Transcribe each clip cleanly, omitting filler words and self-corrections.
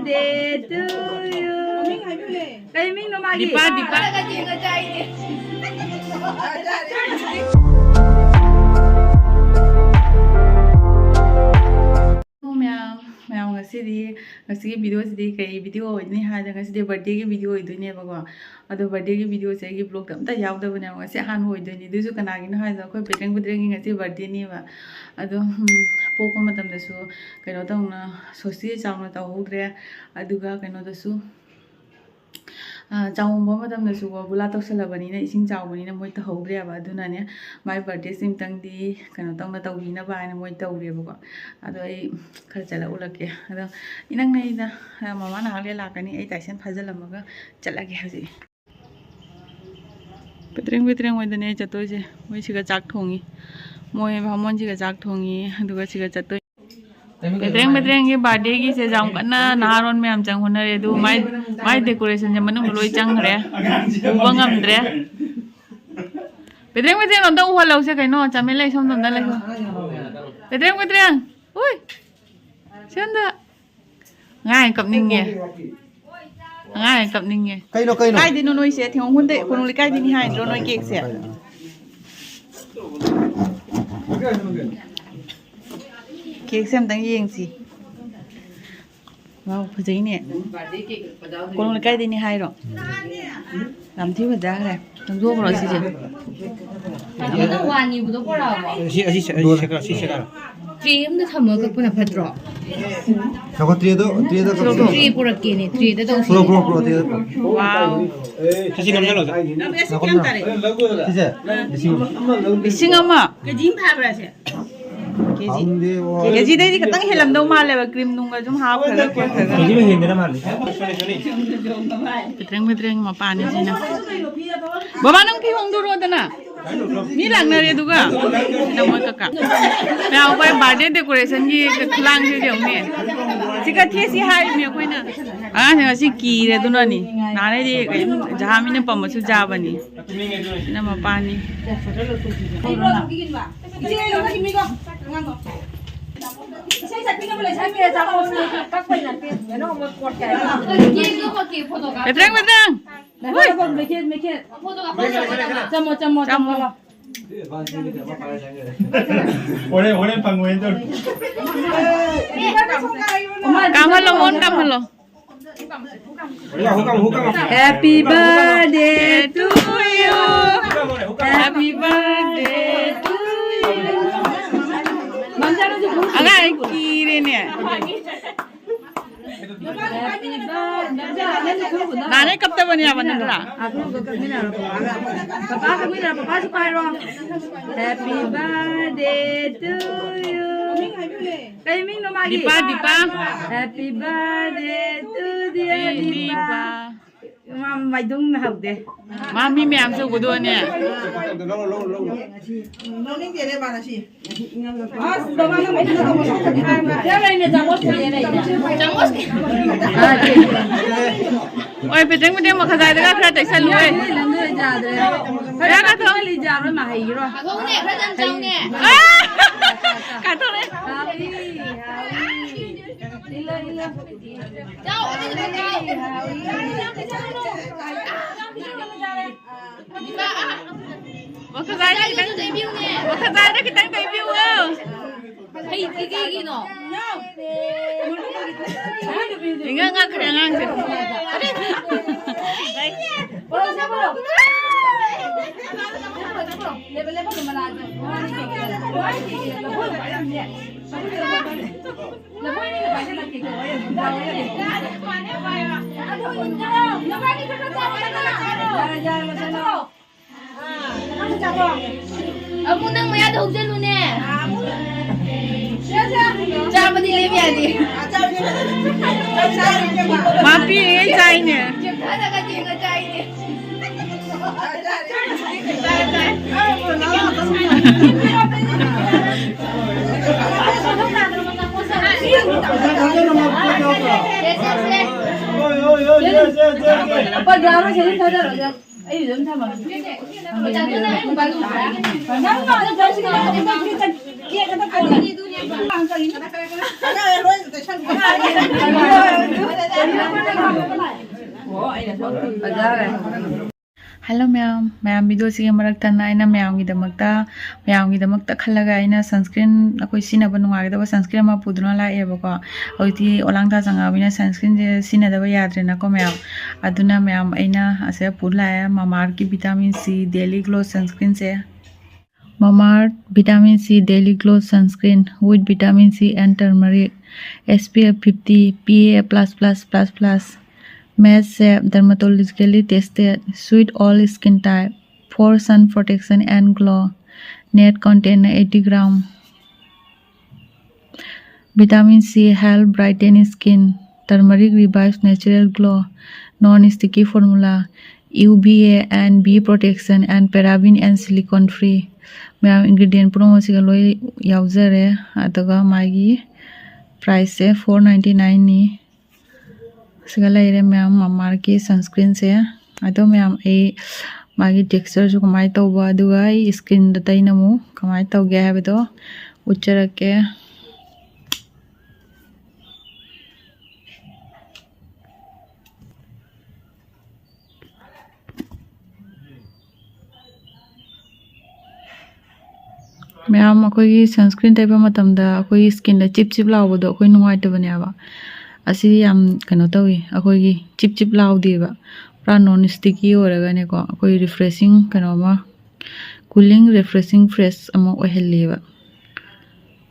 birthday to you ไอ้มิ่งน้องมาดิป้าดิป้าก็จริงก็ใจmèo ngasi video sidi kai video ni ha da ngasi birthday ki video idune bago ado birthday ki video se ki blog tam ta yaw da bane ngasi han hoi duni du su kana gi na ha da khoi bedreng ngasi birthday ni ba ado poko matam da su kaino ta na sosi chawna ta hodre aduga kaino da su चाउंबो मतम न सुगो बुला तौसलबनी न इसिंग चाउबनी न मोय तहौरे बा दुना ने my birthday SIM तंगदी कनो तंग न तौबी न बाय न मोय तौरे बको अदो आई खर चला उलके अदो इनंग नै दा मामा न हाले लाकनी आई ताइसन फजलमगा चलागे हजि पेट्रेंग मोय दने चतोय मोय सिगा चाक थोंगी मोय भामोन सिगा चाक थोंगी अदुगा सिगा चतोय पेट्रेंग की बर्थडे की से जाऊं कन्ना नारोन में हम चंग होनरे दु माय डेकोरेशन जे मनु लोई चंग रे उबा ngамद्रे पेट्रेंग नंदा उहा लौसे कइनो चामे लै सम नंदा लै पेट्रेंग ओइ सेंदा ngai कप निंगे ngai कप निंगे कइनो काय दिनो नोइ से थेंग हुनदे कोन लै काय दिनि हाय रो नोइ केक से केक से हमतंग येंगसि वाव फजै ने कोन लै काय दिनि हाय रो 남티 보자 그래 좀 줘 보러 시제 아무도 와니 부도 보라고 시시가 트리음도 담아가 보나 받들어 저거 트리도 트리 보라게네 트리도 프로 트리도 와우 시시 넘잖아 미싱 엄마 그진 파브라세 केजी दे दी खतंग हेलम दो माले बा क्रीम नुंगा जुम हाफ खगा को खगा केजी में हेंदरा मारली पेट्रेंग मा पानी जिना बाबा नंग फी होंग दो रोदना मी लागना रे दुगा नम कका मैं आउ बाय बर्थडे डेकोरेशन की खलांग जे जेउने सिका थेसी हाय मे कोइना आ ने सि की रे दुनानी नारे दे जहामिने पमसु जाबनी नम पानी पेट्रेंग 오래 방문했죠 까말로 온 까말로 Happy birthday to you Happy birthday to you agak kiri nih Nane kap ta bani apa nandra? Papa supaya Happy birthday to you. Kay Ming no magi. Dipa. Happy birthday to Dipa. Mam mai dung na học de. Mami me am so gudu ne. Morning dia le bana si. Ah, baba na mai na ko. Ya lai ne jamos ke ne. Jamos ke. Oi पेट्रेंग ma khazai da khra tai sal loi. Lang de ja de. Ya ka thong li ja ro ma hai ro. Thong ne khra jam chang ne. Ka thong ne. Chao đi đi đi. Khazai da kitang debut ne. Khazai da kitang debut Hey, cái nó. Ingat kena ngang sih. Boleh siapa lo? Level-level mana aja. Aku nang maya dah hujan lu ne. Jangan berdiri lebih aja. Mapi ini cai ni. Jangan ada kaji cai ni. Apa drama sih ini ada aja. Ayo jom sama. Hello ma'am, ma'am video sige maraktan na ina ma'am gidamagta khalaga ina sunscreen akoi sina ba nunga da sunscreen ma puduna la e ba ko oiti olang ta sanga bina sunscreen je sina da ba yadre na ko ma'am aduna ma'am aina ase pula ya Mamaearth ki vitamin C daily glow sunscreen se Mamaearth vitamin C daily glow sunscreen with vitamin C and turmeric SPF 50 PA++++. Matte safe, dermatologically tested, suit all skin type, for sun protection and glow. Net contain 80 gram. Vitamin C help brighten skin. Turmeric revives natural glow. Non-sticky formula. UVA and B protection and paraben and silicone free. Ma'am ingredient promo siga loi yauzare adaga magi price se 499 ni. Segala ire ma'am Mamaearth ki sunscreen se ado ma'am e magi texture ju kamai tawba aduga I skin da tai namu kamai tawge habado ucharake ma'am akoi sunscreen taiba matamda akoi skin da chip chip lawbodo akoi nungai tabane aba asi yam kano tawi akoi gi chip chip laudi ba pra non sticky oraga ne ko akoi refreshing kano ma cooling refreshing fresh amo ohelle ba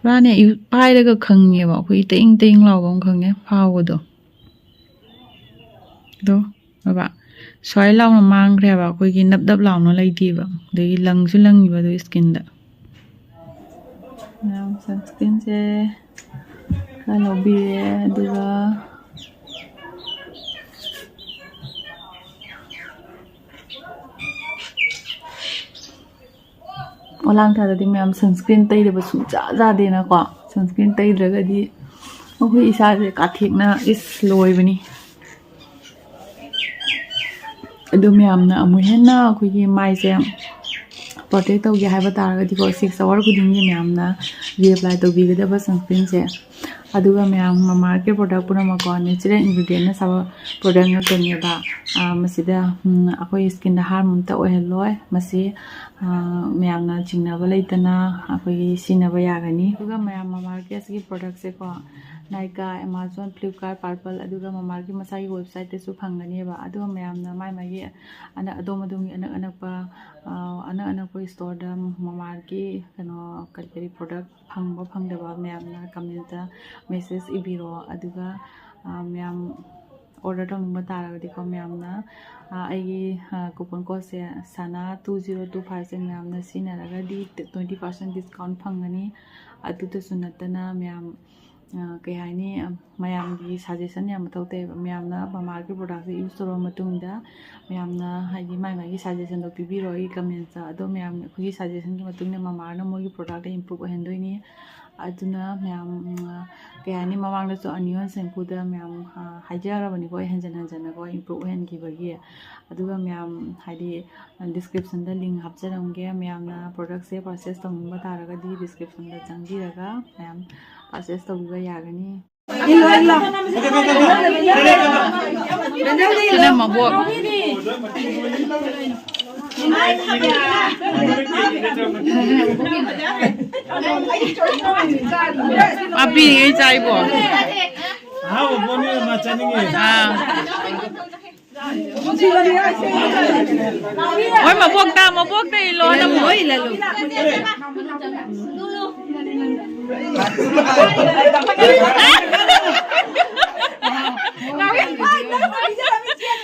pra ne pai daga khangye ba akoi ting ting law bang khangye phaw do ba soi law na mang re ba akoi gi nap dap law no lai di ba de lang su lang ba do skin da now sunscreen se kalau biar dua orang thada di ma'am sunscreen tai de basu ja de na ko sunscreen tai draga di akoi isa je kathik na is loi bani adu ma'am na amu henna akoi gi mai je protect tau ge haiba tar di ko 6 hour kuding ge ma'am na reapply to bi de ba sunscreen se aduga ma'am Mamaearth ke product pura ma ko natural ingredient na sab product na kani ba masida akoi skin da harm ta oheloi masi ma'am na jingna ba leitana akoi sina ba yagani aduga ma'am Mamaearth ke sigi product se ko Nykaa Amazon Flipkart Purple aduga Mamaearth ki masai website te su phangani ba aduga ma'am na mai gi ana adom anak pa store da Mamaearth ki kano kali product phangda ba ma'am na comment da message ibiro aduga ma'am order tong batara di ko ma'am na ai coupon code se sana 2025 se ma'am na sinaraga di 20% discount phangani adu to sunatana ma'am kay hani mayam gi suggestion yam tawte ma'am na Mamaearth ki product use toro matungda ma'am na haji mai gi suggestion do pibiro I comment sa ado ma'am gi suggestion gi matungna Mamaearth na mo gi product improve hendoi aduna ma'am kay hani mamang da so onion shampoo da ma'am hajara bani ko hanjan ko improve hen gi bagi aduga ma'am hadi description da link hapcharamge ma'am na product se purchase tongba taraga di description da changji raga ma'am purchase tawba yagani ila mabok api ni chai bo boni ma chani oi mabok ta ilo na mo ila lu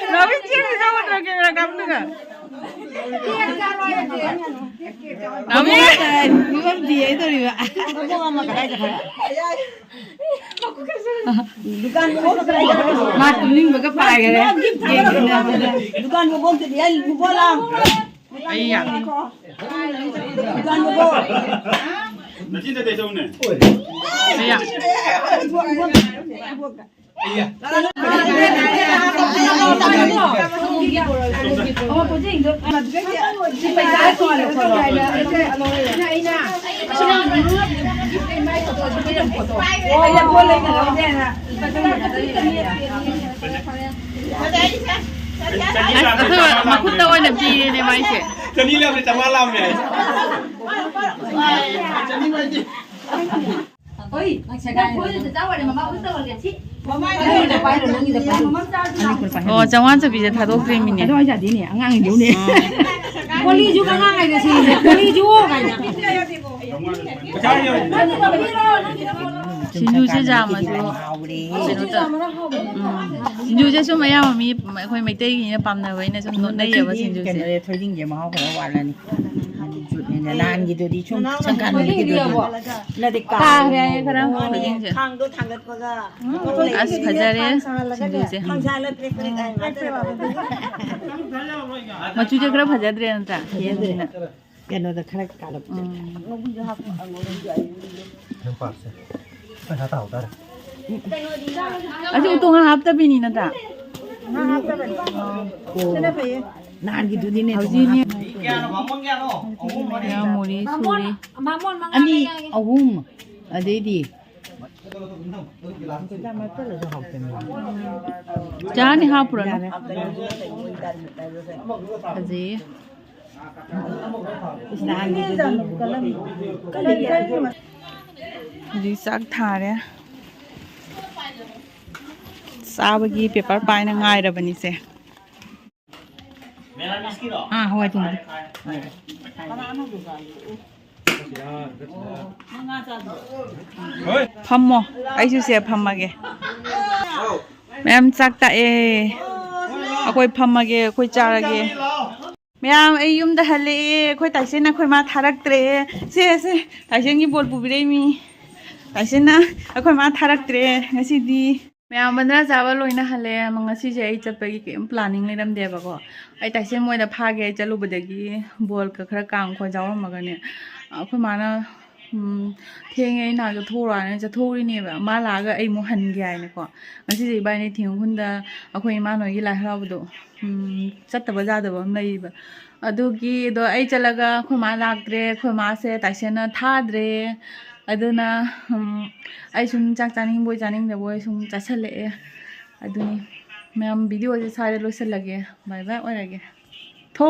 Nabi ciri sama lagi rekam tu kan? Nabi, bukan dia itu juga. दुकान में बहुत कराई मां तुलिंग बका पाए गए दुकान में बहुत दिया बोला अय्या दुकान में बहुत नची दे जाऊने अय्या คือมาคุตะวันปีในไม้เสร็จ จะนี่เรื่องจะมาเล่าไง อ๋อจังหวะจะปีจะทาโต้ครีมมิเนี่ย တော့ရသေးနေအငန်းရုံနေကိုလီကျူကငန်းငိုင်နေစီကိုလီကျူကိုင်တာ ใช่ยัง 신주제자嘛就真的신주제 좀没有咪会没得人家帮那位那种弄那也不新主 ကျန် 节 တဲ့ထွေးချင်းကြမဟုတ်တော့ဝါလာနေကျွတ်နေနာန်ကြီးတို့ဒီချုံချန်ကန်နေကြတယ်လက်တကာ 大概可能会进去 ทางดูทางกันก็ 啊是可在的新主节 ทางชายเลยเล็กๆไอ้มาเจอว่า 嘛主角可能拍在这样子也是呢 ပြန်တော့ခရက်ကားလို့ 而且我东还不得比你那大 နာန်ကြီးတို့ဒီနေ 好 တော့ 几年 แกของมึงแกเนาะของมึงมาดิ 要木里树里 အနီအဝုံးအသေးဒီ 家你好不了可是 နာန်ကြီးတို့ဒီ ဒီစက်ထားတယ်စားဘကြီး paper ပိုင်းနဲ့ငိုင်းရပါနေစေ အာဟိုကတူ เฮ้ย ဖမ်းမအဲ့စုစေဖမ်းမကေမမ်စက်တာအေအခွေဖမ်းမကေအခွေချာရကေမမ်အေယုံဒဟလေခွေတိုင်စနခွေမထားရက်တရေစေစေတိုင်စင်ကြီးဘောပူပြီးမီတိုင်စနအခွေမထားရက်တရေငါစီဒီမမ်မန္ဒရာဇာဝလိုင်းနဟလေမငါစီချေချက်ပဲကေ planning လေးရမ်တဲ့ဘကောအဲ့တိုင်စင်မွေးတဲ့ဖားကေကျလို့ဘဒကီဘောကခရကောင်ခွေကြောင်းမကနေအခွေမနာเที่ยงไงน่าจะโทรอะไรจะโทรนี่แบบมาลาก็ไอ้โมหันใหญ่เนี่ยก็งั้นสิไปในทิ้งคุณตาเอาคุยมาหน่อยกี่ไรเราดูจัดแต่บ้าแต่บ้าไม่แบบดูกี่ดูไอ้จะละก็คุยมาลากเร่คุยมาเสแต่เช่นท่าเร่ดูนะไอ้ชุนจากจานิงบอยจานิงเดี๋ยวบอยชุนจัดเฉลยดูนี่แม่วิดีโอจะใช้ได้รู้สึกละเกบายบายอะไรเกโทร